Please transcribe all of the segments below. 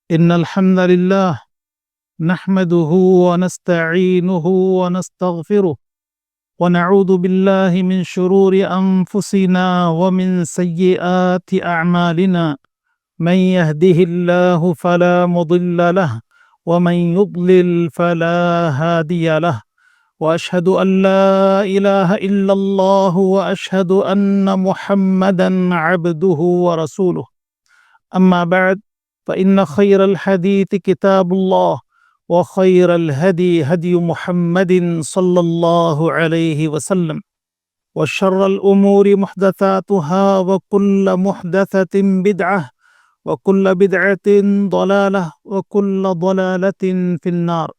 إن الحمد لله نحمده ونستعينه ونستغفره ونعوذ بالله من شرور أنفسنا ومن سيئات أعمالنا من يهده الله فلا مضل له ومن يضلل فلا هادي له وأشهد أن لا إله إلا الله وأشهد أن محمدا عبده ورسوله أما بعد فإن خير الحديث كتاب الله وخير الهدي هدي محمد صلى الله عليه وسلم وشر الأمور محدثاتها وكل محدثة بدعة وكل بدعة ضلالة وكل ضلالة في النار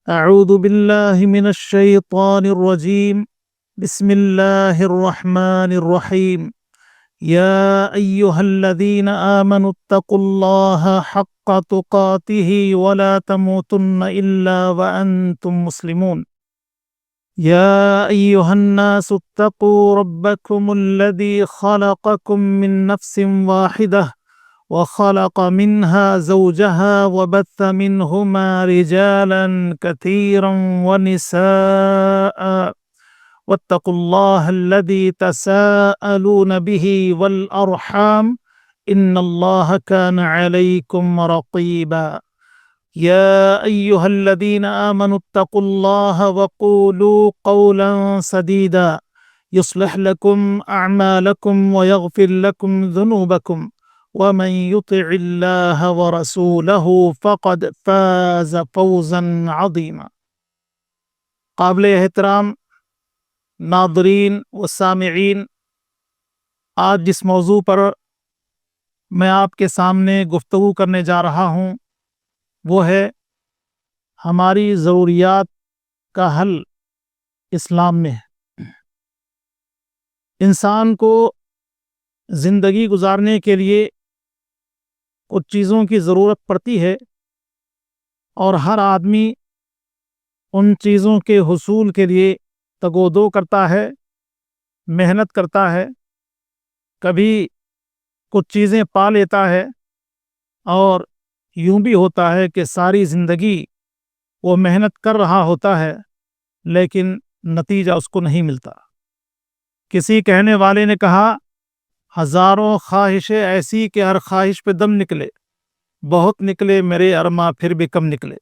أعوذ بالله من الشيطان الرجيم بسم الله الرحمن الرحيم يا أيها الذين آمنوا اتقوا الله حق تقاته ولا تموتن إلا وأنتم مسلمون يا أيها الناس اتقوا ربكم الذي خلقكم من نفس واحدة وخلق منها زوجها وبث منهما رجالا كثيرا ونساء واتقوا الله الذي تساءلون به والأرحام إن الله كان عليكم رقيبا يا أيها الذين آمنوا اتقوا الله وقولوا قولا سديدا يصلح لكم أعمالكم ويغفر لكم ذنوبكم ومن يطع الله ورسوله فقد فاز فوزا عظيما. قابل احترام ناظرین و سامعین، آج جس موضوع پر میں آپ کے سامنے گفتگو کرنے جا رہا ہوں وہ ہے ہماری ضروریات کا حل اسلام میں ہے۔ انسان کو زندگی گزارنے کے لیے کچھ چیزوں کی ضرورت پڑتی ہے اور ہر آدمی ان چیزوں کے حصول کے لیے تگ و دو کرتا ہے، محنت کرتا ہے، کبھی کچھ چیزیں پا لیتا ہے اور یوں بھی ہوتا ہے کہ ساری زندگی وہ محنت کر رہا ہوتا ہے لیکن نتیجہ اس کو نہیں ملتا۔ کسی کہنے والے نے کہا، ہزاروں خواہشیں ایسی کہ ہر خواہش پہ دم نکلے، بہت نکلے میرے ارماں پھر بھی کم نکلے۔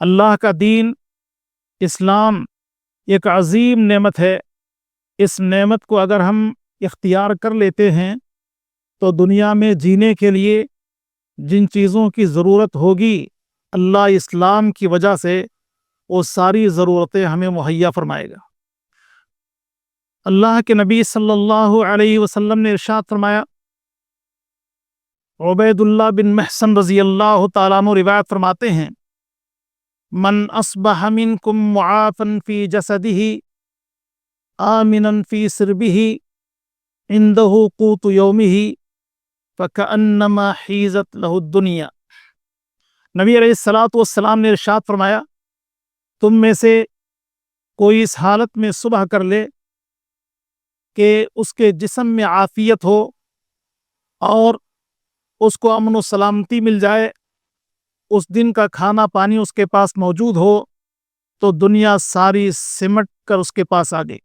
اللہ کا دین اسلام ایک عظیم نعمت ہے۔ اس نعمت کو اگر ہم اختیار کر لیتے ہیں تو دنیا میں جینے کے لیے جن چیزوں کی ضرورت ہوگی اللہ اسلام کی وجہ سے وہ ساری ضرورتیں ہمیں مہیا فرمائے گا۔ اللہ کے نبی صلی اللہ علیہ وسلم نے ارشاد فرمایا، عبید اللہ بن محسن رضی اللہ تعالیٰ عنہ روایت فرماتے ہیں، من اصبح منکم معافا فی جسدہ آمنا فی سربہ عنده قوت یومہ فکأنما حیزت لہ الدنیا۔ نبی علیہ السلام نے ارشاد فرمایا، تم میں سے کوئی اس حالت میں صبح کر لے کہ اس کے جسم میں عافیت ہو اور اس کو امن و سلامتی مل جائے، اس دن کا کھانا پانی اس کے پاس موجود ہو تو دنیا ساری سمٹ کر اس کے پاس آ گئی۔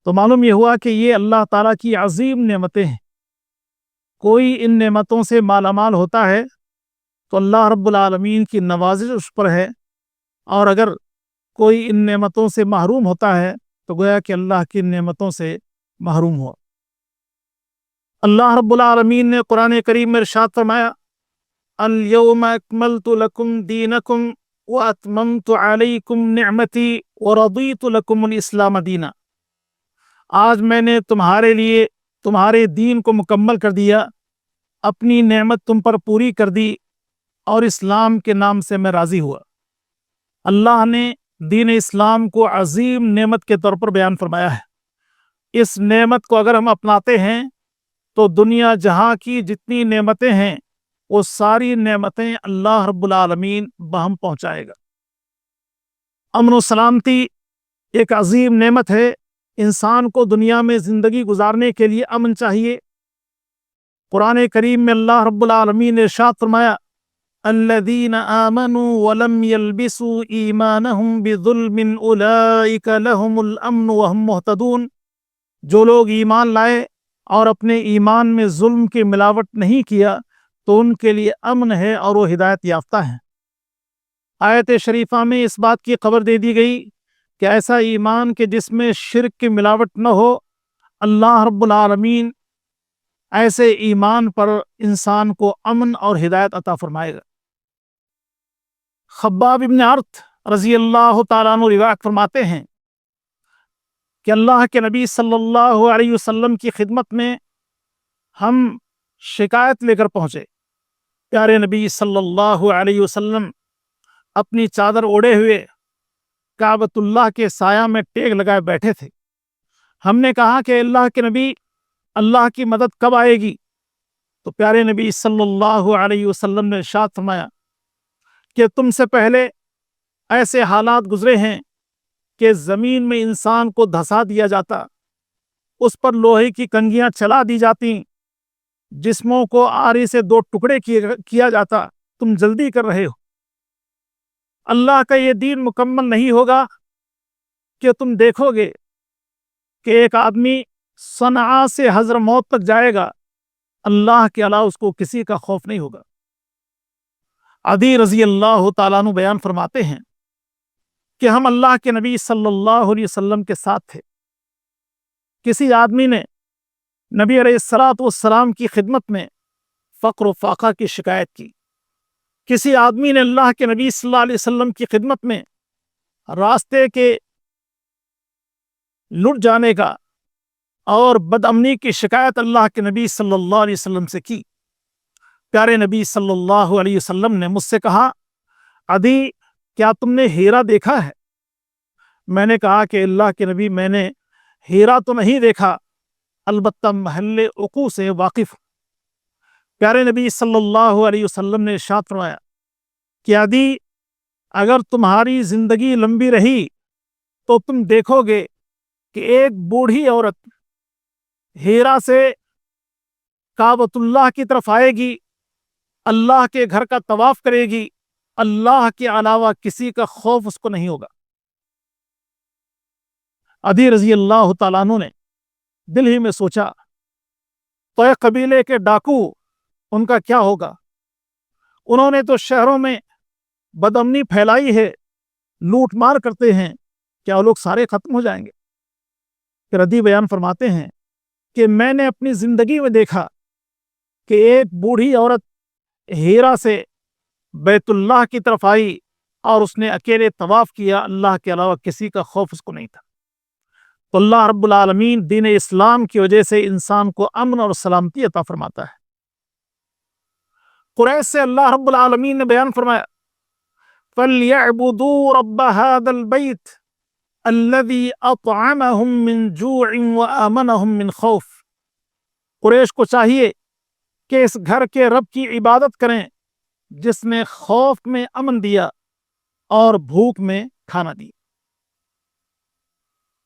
تو معلوم یہ ہوا کہ یہ اللہ تعالیٰ کی عظیم نعمتیں ہیں۔ کوئی ان نعمتوں سے مالا مال ہوتا ہے تو اللہ رب العالمین کی نوازش اس پر ہے، اور اگر کوئی ان نعمتوں سے محروم ہوتا ہے تو گویا کہ اللہ کی نعمتوں سے محروم ہوا۔ اللہ رب العالمین نے قرآن کریم میں ارشاد فرمایا، اليوم اکملت لکم دینکم واتممت علیکم نعمتی ورضیت لکم الاسلام دینا۔ آج میں نے تمہارے لیے تمہارے دین کو مکمل کر دیا، اپنی نعمت تم پر پوری کر دی اور اسلام کے نام سے میں راضی ہوا۔ اللہ نے دین اسلام کو عظیم نعمت کے طور پر بیان فرمایا ہے۔ اس نعمت کو اگر ہم اپناتے ہیں تو دنیا جہاں کی جتنی نعمتیں ہیں وہ ساری نعمتیں اللہ رب العالمین بہم پہنچائے گا۔ امن و سلامتی ایک عظیم نعمت ہے۔ انسان کو دنیا میں زندگی گزارنے کے لیے امن چاہیے۔ قرآن کریم میں اللہ رب العالمین نے ارشاد فرمایا الذین آمنوا ولم یلبسوا ایمانہم بظلم اولئک لہم الامن وہم مہتدون، جو لوگ ایمان لائے اور اپنے ایمان میں ظلم کی ملاوٹ نہیں کیا تو ان کے لیے امن ہے اور وہ ہدایت یافتہ ہیں۔ آیت شریفہ میں اس بات کی خبر دے دی گئی کہ ایسا ایمان کہ جس میں شرک کی ملاوٹ نہ ہو، اللہ رب العالمین ایسے ایمان پر انسان کو امن اور ہدایت عطا فرمائے گا۔ خباب ابن عرط رضی اللہ تعالیٰ عنہ روایت فرماتے ہیں کہ اللہ کے نبی صلی اللہ علیہ وسلم کی خدمت میں ہم شکایت لے کر پہنچے۔ پیارے نبی صلی اللہ علیہ وسلم اپنی چادر اوڑھے ہوئے کعبۃ اللہ کے سایہ میں ٹیک لگائے بیٹھے تھے۔ ہم نے کہا کہ اللہ کے نبی، اللہ کی مدد کب آئے گی؟ تو پیارے نبی صلی اللہ علیہ وسلم نے ارشاد فرمایا کہ تم سے پہلے ایسے حالات گزرے ہیں کہ زمین میں انسان کو دھسا دیا جاتا، اس پر لوہے کی کنگیاں چلا دی جاتی، جسموں کو آری سے دو ٹکڑے کیا جاتا۔ تم جلدی کر رہے ہو، اللہ کا یہ دین مکمل نہیں ہوگا کہ تم دیکھو گے کہ ایک آدمی صنعاء سے حضرموت تک جائے گا، اللہ کے علاوہ اس کو کسی کا خوف نہیں ہوگا۔ عدی رضی اللہ تعالیٰ عنہ بیان فرماتے ہیں کہ ہم اللہ کے نبی صلی اللہ علیہ وسلم کے ساتھ تھے۔ کسی آدمی نے نبی علیہ الصلوۃ والسلام کی خدمت میں فقر و فاقہ کی شکایت کی۔ کسی آدمی نے اللہ کے نبی صلی اللہ علیہ وسلم کی خدمت میں راستے کے لٹ جانے کا اور بد امنی کی شکایت اللہ کے نبی صلی اللہ علیہ وسلم سے کی۔ پیارے نبی صلی اللہ علیہ وسلم نے مجھ سے کہا، عدی کیا تم نے ہیرا دیکھا ہے؟ میں نے کہا کہ اللہ کے نبی، میں نے ہیرا تو نہیں دیکھا، البتہ محل عقو سے واقف ہوں۔ پیارے نبی صلی اللہ علیہ وسلم نے ارشاد فرمایا کہ عدی اگر تمہاری زندگی لمبی رہی تو تم دیکھو گے کہ ایک بوڑھی عورت ہیرا سے کعبۃ اللہ کی طرف آئے گی، اللہ کے گھر کا طواف کرے گی، اللہ کے علاوہ کسی کا خوف اس کو نہیں ہوگا۔ عدی رضی اللہ تعالیٰ عنہ نے دل ہی میں سوچا، طے قبیلے کے ڈاکو، ان کا کیا ہوگا؟ انہوں نے تو شہروں میں بدامنی پھیلائی ہے، لوٹ مار کرتے ہیں، کیا وہ لوگ سارے ختم ہو جائیں گے؟ پھر عدی بیان فرماتے ہیں کہ میں نے اپنی زندگی میں دیکھا کہ ایک بوڑھی عورت ہیرا سے بیت اللہ کی طرف آئی اور اس نے اکیلے طواف کیا، اللہ کے علاوہ کسی کا خوف اس کو نہیں تھا۔ تو اللہ رب العالمین دین اسلام کی وجہ سے انسان کو امن اور سلامتی عطا فرماتا ہے۔ قریش سے اللہ رب العالمین نے بیان فرمایا فَلْيَعْبُدُوا رَبَّ هَذَا الْبَيْتِ الَّذِي أَطْعَمَهُم مِّن جُوعٍ وَآمَنَهُم مِّن خَوْفٍ۔ قریش کو چاہیے کہ اس گھر کے رب کی عبادت کریں جس نے خوف میں امن دیا اور بھوک میں کھانا دیا۔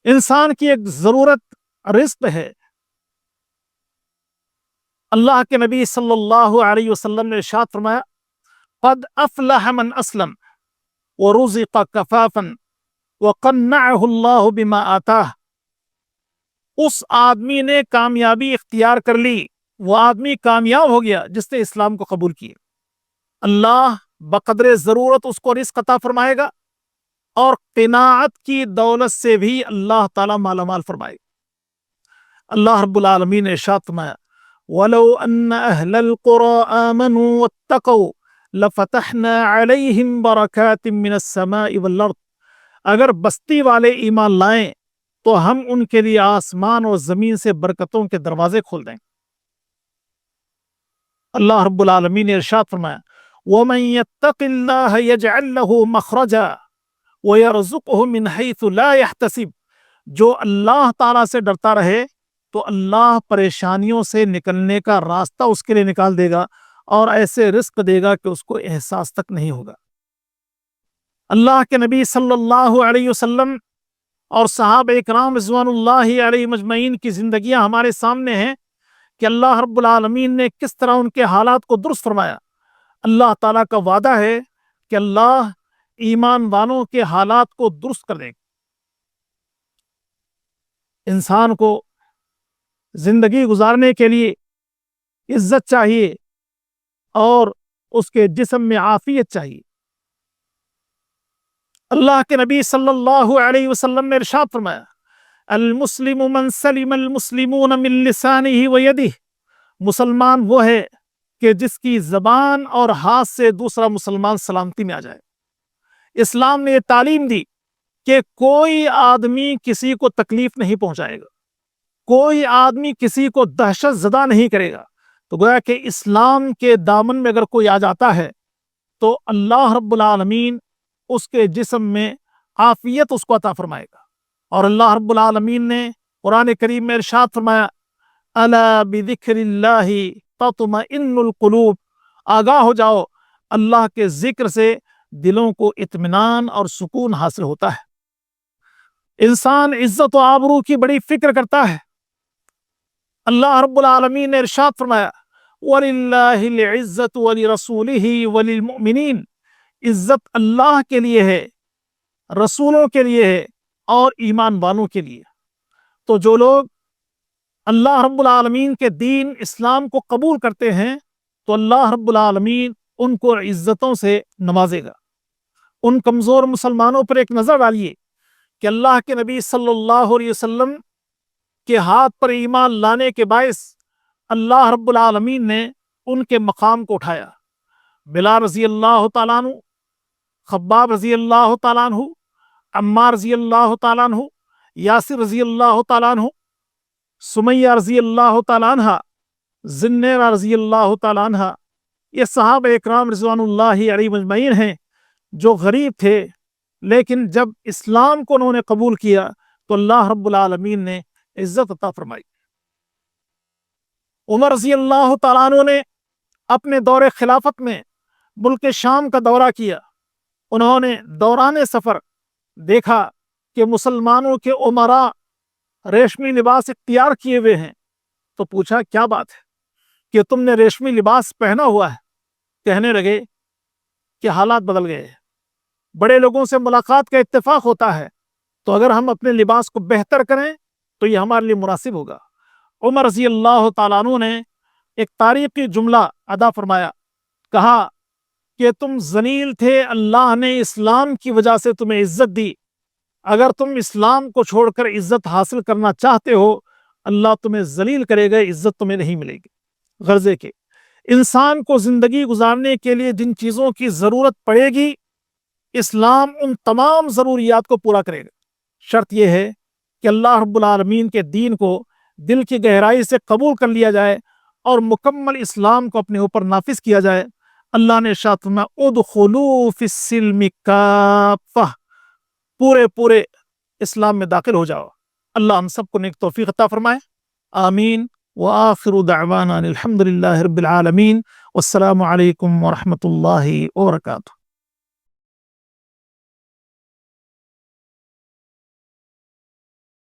انسان کی ایک ضرورت رزق ہے۔ اللہ کے نبی صلی اللہ علیہ وسلم نے ارشاد فرمایا قد افلح من اسلم ورزق کفافا وقنعه اللہ بما آتاہ۔ اس آدمی نے کامیابی اختیار کر لی، وہ آدمی کامیاب ہو گیا جس نے اسلام کو قبول کیا۔ اللہ بقدر ضرورت اس کو رزق عطا فرمائے گا اور قناعت کی دولت سے بھی اللہ تعالیٰ مالا مال فرمائے گا۔ اللہ رب العالمین نے ارشاد فرمایا وَلَوْ أَنَّ أَهْلَ الْقُرَىٰ آمَنُوا وَاتَّقَوْا لَفَتَحْنَا عَلَيْهِمْ بَرَكَاتٍ مِّنَ السَّمَاءِ وَالْأَرْضِ۔ اگر بستی والے ایمان لائیں تو ہم ان کے لیے آسمان اور زمین سے برکتوں کے دروازے کھول دیں۔ اللہ رب العالمین نے ارشاد فرمایا وَمَن يَتَّقِ اللَّهَ يَجْعَل لَّهُ مَخْرَجًا وَيَرْزُقْهُ مِنْ حَيْثُ لَا يَحْتَسِبُ۔ جو اللہ تعالیٰ سے ڈرتا رہے تو اللہ پریشانیوں سے نکلنے کا راستہ اس کے لیے نکال دے گا اور ایسے رزق دے گا کہ اس کو احساس تک نہیں ہوگا۔ اللہ کے نبی صلی اللہ علیہ وسلم اور صحابہ اکرام رضوان اللہ علیہ مجمعین کی زندگیاں ہمارے سامنے ہیں کہ اللہ رب العالمین نے کس طرح ان کے حالات کو درست فرمایا۔ اللہ تعالیٰ کا وعدہ ہے کہ اللہ ایمان والوں کے حالات کو درست کر دے گا۔ انسان کو زندگی گزارنے کے لیے عزت چاہیے اور اس کے جسم میں عافیت چاہیے۔ اللہ کے نبی صلی اللہ علیہ وسلم نے ارشاد فرمایا، المسلم من سلم المسلمون من لسانہ ویدہ، مسلمان وہ ہے کہ جس کی زبان اور ہاتھ سے دوسرا مسلمان سلامتی میں آ جائے۔ اسلام نے یہ تعلیم دی کہ کوئی آدمی کسی کو تکلیف نہیں پہنچائے گا، کوئی آدمی کسی کو دہشت زدہ نہیں کرے گا۔ تو گویا کہ اسلام کے دامن میں اگر کوئی آ جاتا ہے تو اللہ رب العالمین اس کے جسم میں عافیت اس کو عطا فرمائے گا۔ اور اللہ رب العالمین نے قرآن کریم میں ارشاد فرمایا، الا بذکر اللہ تطمئن القلوب، آگاہ ہو جاؤ، اللہ کے ذکر سے دلوں کو اطمینان اور سکون حاصل ہوتا ہے۔ انسان عزت و آبرو کی بڑی فکر کرتا ہے۔ اللہ رب العالمین نے ارشاد فرمایا، وَلِلَّهِ الْعِزَّةُ وَلِرَسُولِهِ وَلِلْمُؤْمِنِينَ، عزت اللہ کے لیے ہے، رسولوں کے لیے ہے اور ایمان والوں کے لیے۔ تو جو لوگ اللہ رب العالمین کے دین اسلام کو قبول کرتے ہیں تو اللہ رب العالمین ان کو عزتوں سے نوازے گا۔ ان کمزور مسلمانوں پر ایک نظر ڈالیے کہ اللہ کے نبی صلی اللہ علیہ وسلم کے ہاتھ پر ایمان لانے کے باعث اللہ رب العالمین نے ان کے مقام کو اٹھایا۔ بلال رضی اللہ تعالیٰ عنہ، خباب رضی اللہ تعالیٰ عنہ، عمار رضی اللہ تعالیٰ عنہ، یاسر رضی اللہ تعالیٰ عنہ، سمیہ رضی اللہ تعالیٰ عنہ، زنیرہ رضی اللہ تعالیٰ عنہ، یہ صحابہ اکرام رضوان اللہ علیہم اجمعین ہیں جو غریب تھے، لیکن جب اسلام کو انہوں نے قبول کیا تو اللہ رب العالمین نے عزت عطا فرمائی۔ عمر رضی اللہ تعالیٰ عنہ نے اپنے دور خلافت میں ملک شام کا دورہ کیا۔ انہوں نے دوران سفر دیکھا کہ مسلمانوں کے امراء ریشمی لباس اختیار کیے ہوئے ہیں، تو پوچھا کیا بات ہے کہ تم نے ریشمی لباس پہنا ہوا ہے؟ کہنے لگے کہ حالات بدل گئے ہیں، بڑے لوگوں سے ملاقات کا اتفاق ہوتا ہے، تو اگر ہم اپنے لباس کو بہتر کریں تو یہ ہمارے لیے مناسب ہوگا۔ عمر رضی اللہ تعالیٰ عنہ نے ایک تاریخی جملہ ادا فرمایا، کہا کہ تم ذلیل تھے، اللہ نے اسلام کی وجہ سے تمہیں عزت دی، اگر تم اسلام کو چھوڑ کر عزت حاصل کرنا چاہتے ہو اللہ تمہیں ذلیل کرے گا، عزت تمہیں نہیں ملے گی۔ غرضے کے انسان کو زندگی گزارنے کے لیے جن چیزوں کی ضرورت پڑے گی اسلام ان تمام ضروریات کو پورا کرے گا۔ شرط یہ ہے کہ اللہ رب العالمین کے دین کو دل کی گہرائی سے قبول کر لیا جائے اور مکمل اسلام کو اپنے اوپر نافذ کیا جائے۔ اللہ نے ارشاد فرمایا، ادخلوا فی السلم کافہ، پورے اسلام میں داخل ہو جاؤ۔ اللہ ہم سب کو نیک توفیق عطا فرمائے، آمین۔ وآخر دعوانا الحمد للہ رب العالمین، والسلام علیکم ورحمۃ اللہ وبرکاتہ۔